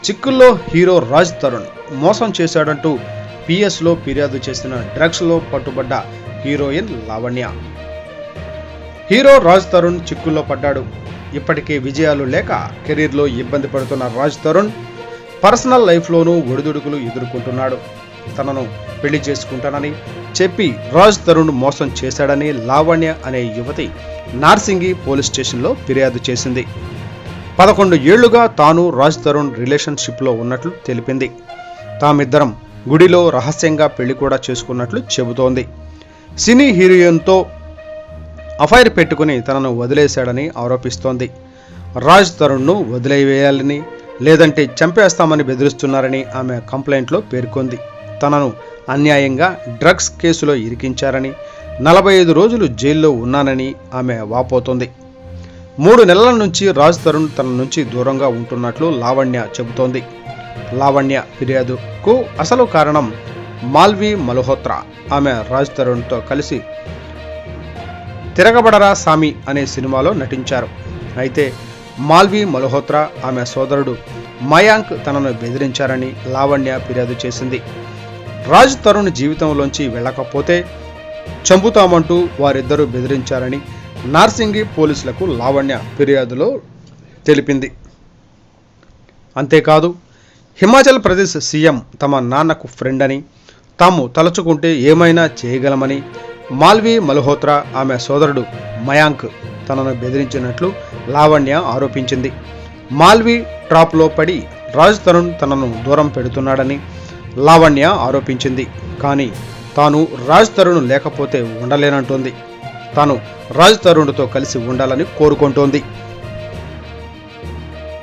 చిక్కుల్లో హీరో రాజ్ తరుణ్ మోసం చేశాడంటూ పిఎస్లో ఫిర్యాదు చేసిన డ్రగ్స్లో పట్టుబడ్డ హీరోయిన్ లావణ్య. హీరో రాజ్ తరుణ్ చిక్కుల్లో పడ్డాడు. ఇప్పటికే విజయాలు లేక కెరీర్లో ఇబ్బంది పడుతున్న రాజ్ తరుణ్ పర్సనల్ లైఫ్లోనూ ఒడిదుడుకులు ఎదుర్కొంటున్నాడు. తనను పెళ్లి చేసుకుంటానని చెప్పి రాజ్ తరుణ్ మోసం చేశాడని లావణ్య అనే యువతి నార్సింగి పోలీస్ స్టేషన్లో ఫిర్యాదు చేసింది. 11 ఏళ్లుగా తాను రాజ్ తరుణ్ రిలేషన్షిప్లో ఉన్నట్లు తెలిపింది. తామిద్దరం గుడిలో రహస్యంగా పెళ్లి కూడా చేసుకున్నట్లు చెబుతోంది. సినీ హీరోయిన్తో అఫైర్ పెట్టుకుని తనను వదిలేశాడని ఆరోపిస్తోంది. రాజ్ తరుణ్ను వదిలేవేయాలని లేదంటే చంపేస్తామని బెదిరిస్తున్నారని ఆమె కంప్లైంట్లో పేర్కొంది. తనను అన్యాయంగా డ్రగ్స్ కేసులో ఇరికించారని 45 రోజులు జైల్లో ఉన్నానని ఆమె వాపోతోంది. 3 నెలల నుంచి రాజ్ తరుణ్ తన నుంచి దూరంగా ఉంటున్నట్లు లావణ్య చెబుతోంది. లావణ్య ఫిర్యాదుకు అసలు కారణం మాల్వి మల్హోత్రా. ఆమె రాజ్ తరుణ్తో కలిసి తిరగబడరా సామి అనే సినిమాలో నటించారు. అయితే మాల్వి మల్హోత్రా ఆమె సోదరుడు మయాంక్ తనను బెదిరించారని లావణ్య ఫిర్యాదు చేసింది. రాజ్ తరుణ్ జీవితంలోంచి వెళ్ళకపోతే చంపుతామంటూ వారిద్దరూ బెదిరించారని నార్సింగి పోలీసులకు లావణ్య ఫిర్యాదులో తెలిపింది. అంతేకాదు, హిమాచల్ ప్రదేశ్ సీఎం తమ నాన్నకు ఫ్రెండ్ అని, తాము తలుచుకుంటే ఏమైనా చేయగలమని మాల్వి మల్హోత్రా ఆమె సోదరుడు మయాంక్ తనను బెదిరించినట్లు లావణ్య ఆరోపించింది. మాల్వి ట్రాప్లో పడి రాజ్ తరుణ్ తనను దూరం పెడుతున్నాడని లావణ్య ఆరోపించింది. కానీ తాను రాజ్ తరుణ్ లేకపోతే ఉండలేనంటోంది. తాను రాజ్ తరుణ్తో కలిసి ఉండాలని కోరుకుంటోంది.